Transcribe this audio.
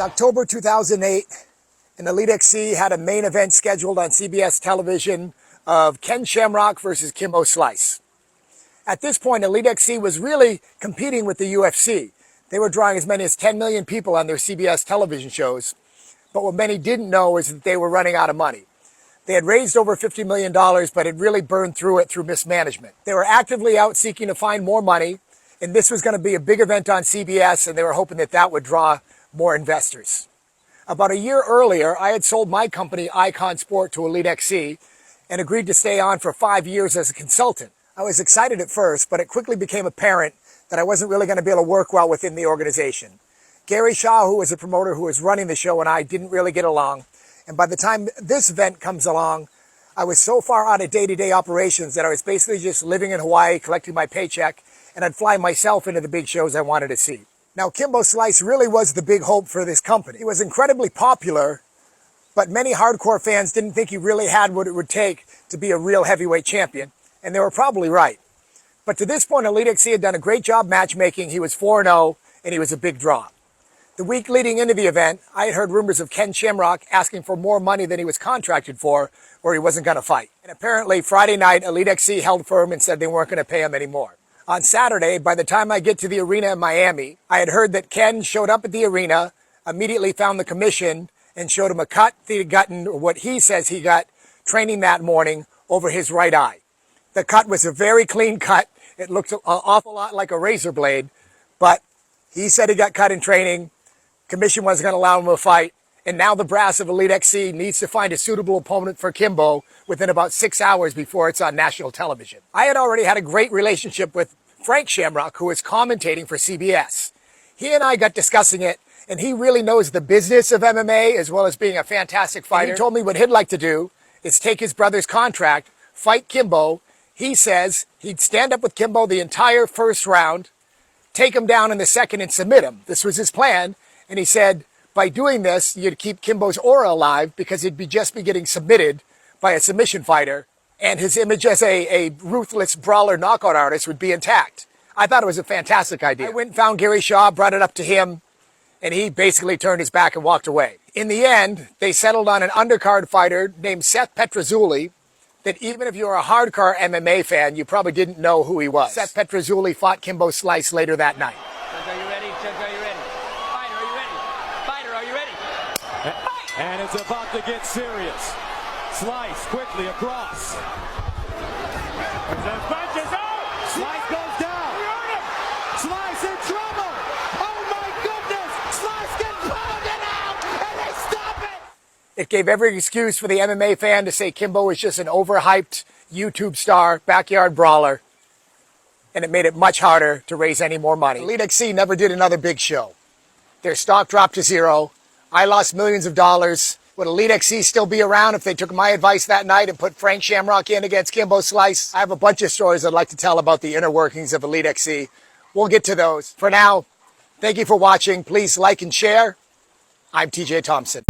October 2008, and EliteXC had a main event scheduled on CBS television of Ken Shamrock versus Kimbo Slice. At this point, EliteXC was really competing with the UFC. They were drawing as many as 10 million people on their CBS television shows, but what many didn't know is that they were running out of money. They had raised over $50 million, but had really burned through it through mismanagement. They were actively out seeking to find more money, and this was going to be a big event on CBS, and they were hoping that that would draw more investors. About a year earlier, I had sold my company, Unkown to EliteXC, and agreed to stay on for 5 years as a consultant. I was excited at first, but it quickly became apparent that I wasn't really going to be able to work well within the organization. Gary Shaw, who was a promoter who was running the show, and I didn't really get along. And by the time this event comes along, I was so far out of day-to-day operations that I was basically just living in Hawaii, collecting my paycheck, and I'd fly myself into the big shows I wanted to see. Now, Kimbo Slice really was the big hope for this company. He was incredibly popular, but many hardcore fans didn't think he really had what it would take to be a real heavyweight champion, and they were probably right. But to this point, EliteXC had done a great job matchmaking. He was 4-0, and he was a big draw. The week leading into the event, I had heard rumors of Ken Shamrock asking for more money than he was contracted for, or he wasn't going to fight. And apparently, Friday night, EliteXC held firm and said they weren't going to pay him anymore. On Saturday, by the time I get to the arena in Miami, I had heard that Ken showed up at the arena, immediately found the commission, and showed him a cut that he'd gotten, or what he says he got, training that morning over his right eye. The cut was a very clean cut. It looked an awful lot like a razor blade, but he said he got cut in training. Commission wasn't going to allow him to fight, and now the brass of EliteXC needs to find a suitable opponent for Kimbo within about 6 hours before it's on national television. I had already had a great relationship with Frank Shamrock, who was commentating for CBS. He and I got discussing it, and he really knows the business of MMA as well as being a fantastic fighter. And he told me what he'd like to do is take his brother's contract, fight Kimbo. He says he'd stand up with Kimbo the entire first round, take him down in the second and submit him. This was his plan. And he said, by doing this, you'd keep Kimbo's aura alive because he'd just be getting submitted by a submission fighter, and his image as a ruthless brawler knockout artist would be intact. I thought it was a fantastic idea. I went and found Gary Shaw, brought it up to him, and he basically turned his back and walked away. In the end, they settled on an undercard fighter named Seth Petrozzulli that even if you're a hardcore MMA fan, you probably didn't know who he was. Seth Petrozzulli fought Kimbo Slice later that night. Are you ready? Are you ready? Fighter, are you ready? Fighter, are you ready? And it's about to get serious. Slice quickly across. And then punches out. Slice goes down. Slice in trouble. Oh my goodness. Slice gets pounded out. And they stop it. It gave every excuse for the MMA fan to say Kimbo was just an overhyped YouTube star, backyard brawler. And it made it much harder to raise any more money. EliteXC never did another big show. Their stock dropped to zero. I lost millions of dollars. Would EliteXC still be around if they took my advice that night and put Frank Shamrock in against Kimbo Slice? I have a bunch of stories I'd like to tell about the inner workings of EliteXC. We'll get to those. For now, thank you for watching. Please like and share. I'm TJ Thompson.